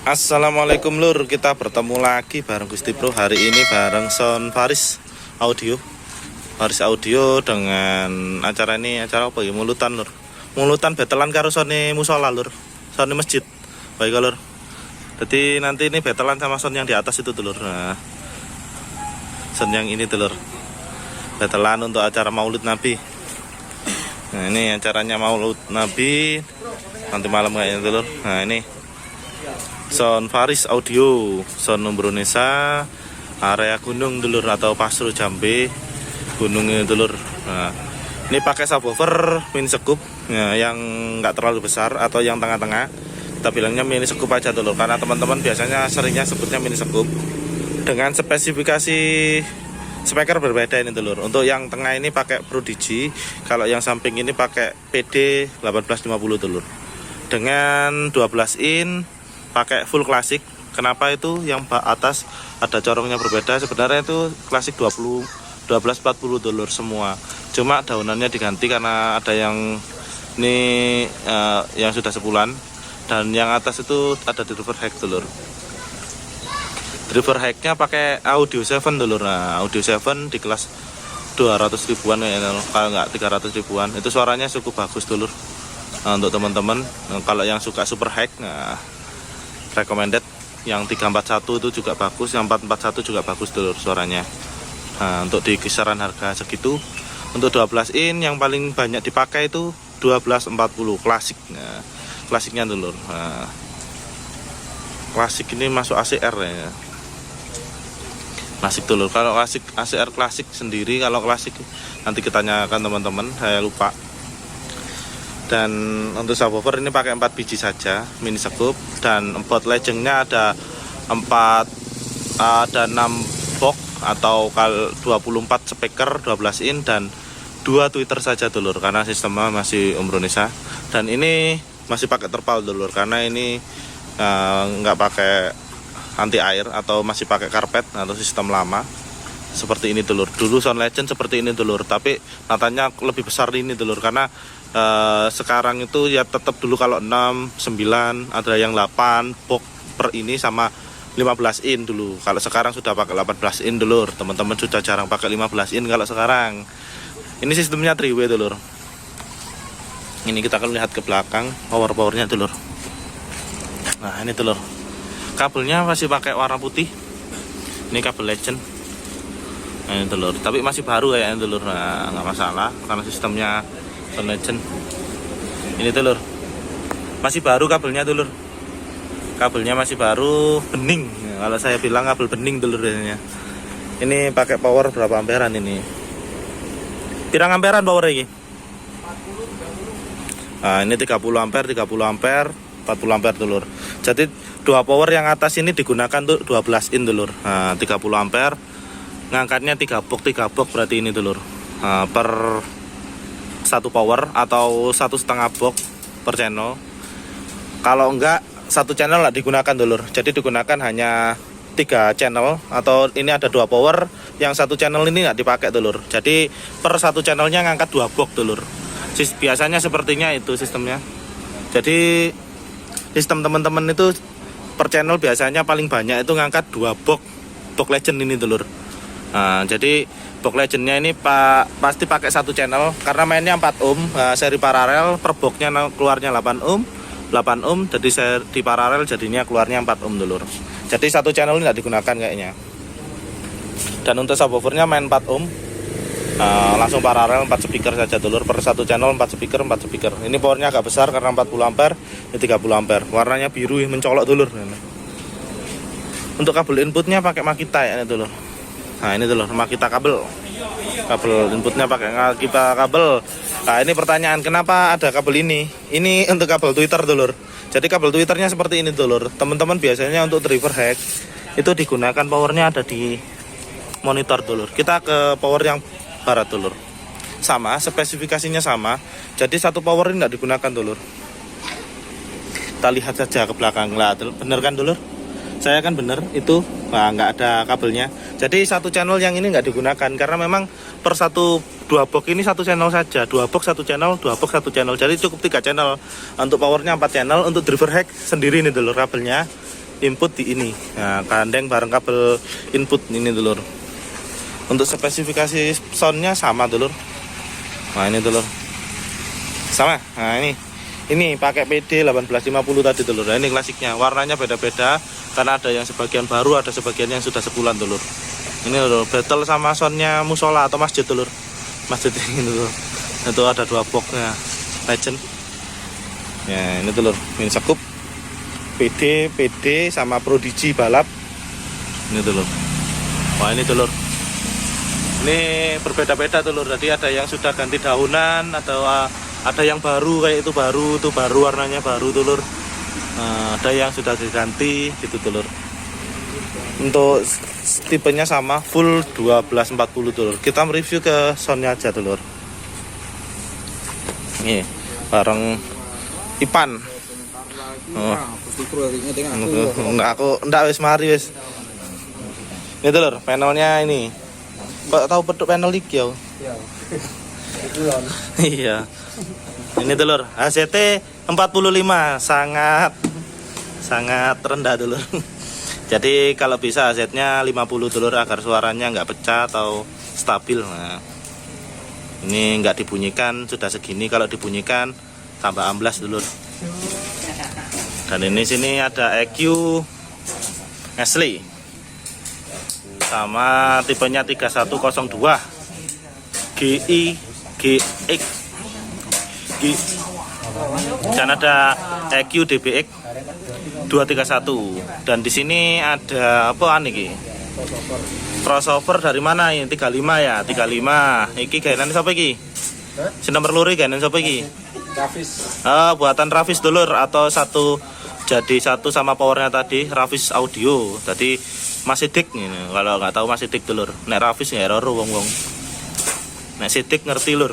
Assalamualaikum lur, kita bertemu lagi bareng Gusti Pro. Hari ini bareng Sound Faris Audio. Faris Audio dengan acara ini, acara apa ya? Mulutan lur. Mulutan betelan karo Sony musola lur. Sony masjid. Baik lur. Jadi nanti ini betelan sama sound yang di atas itu lur. Nah, sound yang ini lur. Betelan untuk acara Maulid Nabi. Nah, ini acaranya Maulid Nabi nanti malam kayaknya lur. Nah, ini Sound Faris Audio, Sound Indonesia, area gunung dulur atau Pasru Jambe, gunungnya dulur. Nah, ini pakai subwoofer mini scoop ya, yang nggak terlalu besar atau yang tengah-tengah. Kita bilangnya mini scoop aja dulur, karena teman-teman biasanya seringnya sebutnya mini scoop. Dengan spesifikasi speaker berbeda ini dulur. Untuk yang tengah ini pakai Prodigy, kalau yang samping ini pakai PD 1850 dulur. Dengan 12 in pakai full klasik. Kenapa itu yang atas ada corongnya berbeda? Sebenarnya itu klasik 1240 dolar semua. Cuma daunannya diganti karena ada yang ini yang sudah sebulan, dan yang atas itu ada driver hack dulur. Driver hacknya pakai Audio 7 dulur. Nah, Audio 7 di kelas 200 ribuan ya, kalau nggak 300 ribuan. Itu suaranya cukup bagus dulur. Nah, untuk teman-teman kalau yang suka super hack, nah recommended yang 341 itu juga bagus, yang 441 juga bagus dulur suaranya. Nah, untuk di kisaran harga segitu. Untuk 12 in yang paling banyak dipakai itu 1240 klasik. Nah, klasiknya dulur. Nah, klasik ini masuk ACR ya. Klasik dulur. Kalau klasik ACR klasik sendiri, kalau klasik nanti kita tanyakan teman-teman, saya lupa. Dan untuk subwoofer ini pakai 4 biji saja mini scoop, dan bot legendnya ada 6 box atau 24 speaker 12 in dan 2 tweeter saja dulur, karena sistemnya masih Indonesia. Dan ini masih pakai terpal dulur, karena ini nggak pakai anti air atau masih pakai karpet atau sistem lama seperti ini dulur. Dulu Sound Legend seperti ini dulur, tapi natanya lebih besar ini dulur, karena sekarang itu ya tetap dulu kalau 6, 9, ada yang 8 box per ini sama 15 in dulu. Kalau sekarang sudah pakai 18 in dulur. Teman-teman sudah jarang pakai 15 in kalau sekarang. Ini sistemnya 3-way dulur. Ini kita akan lihat ke belakang powernya dulur. Nah, ini dulur. Kabelnya masih pakai warna putih. Ini kabel Legend. Nah, ini dulur. Tapi masih baru kayaknya dulur. Nah, nggak masalah karena sistemnya Legend. Ini dulur, masih baru kabelnya dulur. Kabelnya masih baru, bening. Nah, kalau saya bilang kabel bening dulur biasanya. Ini pakai power berapa amperan ini? Pirang amperan power ini? Nah, ini 30 ampere, 40 ampere dulur. Jadi dua power yang atas ini digunakan untuk 12 in dulur. Nah, 30 ampere. Ngangkatnya 3 box berarti ini dulur. Nah, per satu power atau 1,5 box per channel. Kalau enggak satu channel lah digunakan dulur. Jadi digunakan hanya 3 channel, atau ini ada 2 power, yang satu channel ini nggak dipakai dulur. Jadi per satu channelnya ngangkat 2 box dulur. Biasanya sepertinya itu sistemnya. Jadi sistem teman-teman itu per channel biasanya paling banyak itu ngangkat 2 box Legend ini dulur. Nah, jadi box Legendnya ini pasti pakai satu channel karena mainnya 4 ohm, seri paralel, per boxnya keluarnya 8 ohm, jadi di paralel jadinya keluarnya 4 ohm dulur. Jadi satu channel ini nggak digunakan kayaknya. Dan untuk subwoofernya main 4 ohm, langsung paralel 4 speaker saja dulur, per satu channel 4 speaker. Ini powernya agak besar karena 40 ampere, ini 30 ampere. Warnanya biru mencolok dulur. Untuk kabel inputnya pakai Makita ya dulur. Nah, ini dulur, Makita kabel inputnya pakai Makita kabel. Nah, ini pertanyaan, kenapa ada kabel ini? Ini untuk kabel tweeter dulur. Jadi kabel tweeternya seperti ini dulur. Teman-teman biasanya untuk driver hack itu digunakan powernya ada di monitor dulur. Kita ke power yang barat dulur. Sama, spesifikasinya sama. Jadi satu power ini tidak digunakan dulur. Kita lihat saja ke belakang lah, bener kan dulur? Saya kan bener itu, nah, nggak ada kabelnya. Jadi satu channel yang ini nggak digunakan karena memang per 2 box ini satu channel saja, 2 box satu channel, 2 box satu channel. Jadi cukup 3 channel. Untuk powernya 4 channel. Untuk driver hack sendiri ini dulu kabelnya input di ini. Nah, gandeng bareng kabel input ini dulur. Untuk spesifikasi soundnya sama dulur. Nah ini dulur, sama. Nah ini pakai PD 1850 tadi dulur. Nah, ini klasiknya, warnanya beda-beda karena ada yang sebagian baru, ada sebagian yang sudah sebulan dulur. Ini dulur, battle sama soundnya musola atau masjid dulur. Masjid ini dulur. Itu ada 2 boxnya Legend. Ya ini dulur, ini sekup PD sama Prodigy balap. Ini dulur. Wah ini dulur, ini berbeda-beda dulur. Jadi ada yang sudah ganti dahunan, atau ada yang baru kayak itu baru warnanya baru dulur. Nah, ada yang sudah diganti gitu dulur. Untuk tipenya sama, full 1240 dulur. Kita mereview ke soundnya aja dulur. Nih bareng Ipan. Oh. Enggak wis mari wis. Ini dulur, panelnya ini. Kok tahu bentuk panel iki ya? Iya. Ini dulur, HCT 45 sangat rendah dulur. Jadi kalau bisa HZ-nya 50 dulur agar suaranya nggak pecah atau stabil. Nah, ini nggak dibunyikan sudah segini, kalau dibunyikan tambah amblas dulur. Dan ini sini ada EQ Ashley sama tipenya 3102 GI GX dan ada EQ DBX 231. Dan di sini ada apa nih? Crossover dari mana ini? 35 ya, 35. Iki gainan siapa iki? Si nomor luri gainan siapa iki? Rafis. Buatan Rafis dulur, atau satu jadi satu sama powernya tadi Rafis Audio. Tadi masih dik nih. Kalau nggak tahu masih dik dulur. Nek Rafis ya error wong. Nek sidik ngerti lur.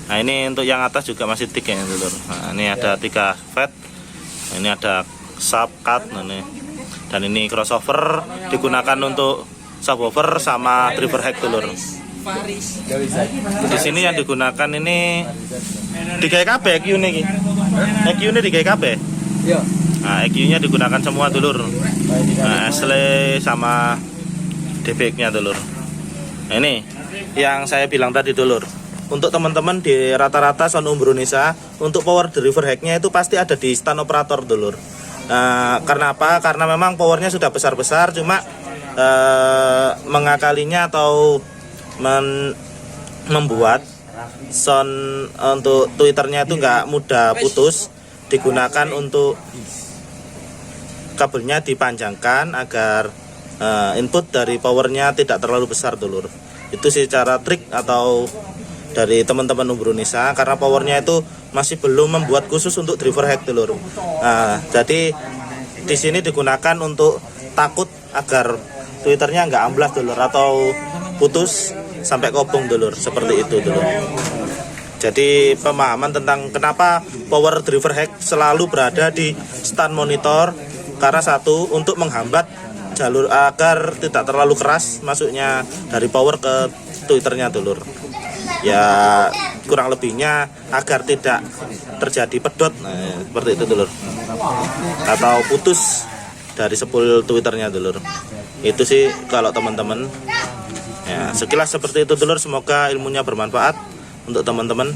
Nah ini untuk yang atas juga masih dik ya dulur. Nah ini ada 3 fat. Ini ada subcut nih. Dan ini crossover digunakan untuk subwoofer sama driver hack dulur. Di sini yang digunakan ini di KB EQ nih. EQ ini di KB. Iya. Nah, EQ-nya digunakan semua dulur. Nah, Ashley sama DBX-nya dulur. Nah, ini yang saya bilang tadi dulur. Untuk teman-teman di rata-rata sound Umbronesa, untuk power driver hack-nya itu pasti ada di stand operator dulur. Karena apa? Karena memang powernya sudah besar-besar, cuma mengakalinya atau membuat sound untuk tweeternya itu nggak mudah putus. Digunakan untuk kabelnya dipanjangkan agar input dari powernya tidak terlalu besar dulur. Itu sih cara trik atau dari teman-teman Umbronesa, karena powernya itu masih belum membuat khusus untuk driver hack dulur. Nah, jadi di sini digunakan untuk takut agar tweeternya nggak amblas dulur atau putus sampai kopong dulur, seperti itu dulur. Jadi pemahaman tentang kenapa power driver hack selalu berada di stand monitor, karena satu untuk menghambat jalur agar tidak terlalu keras masuknya dari power ke tweeternya dulur. Ya kurang lebihnya agar tidak terjadi pedot, nah, seperti itu dulur, atau putus dari spool tweeternya dulur. Itu sih kalau teman-teman. Ya, sekilas seperti itu dulur, semoga ilmunya bermanfaat untuk teman-teman.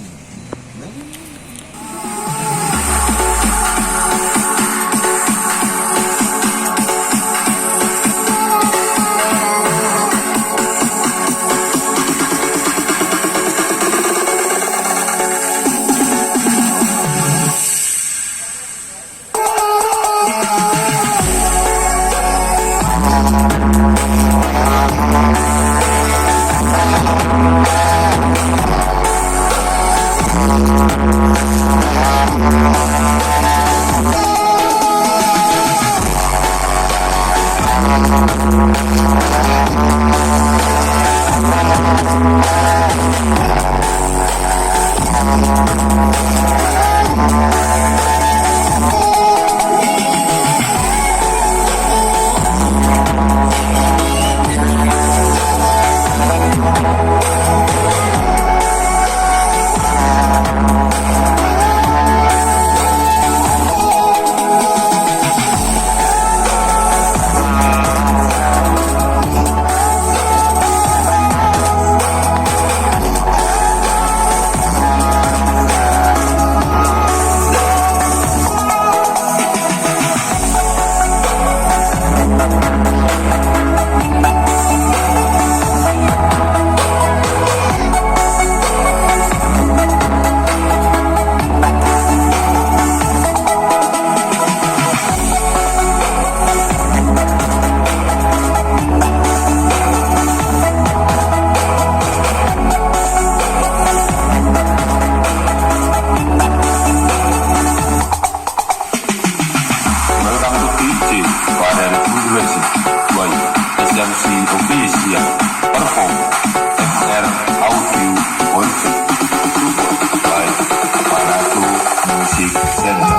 Frequency Official Perform XR Audio Concert Support by Paratu Music Center.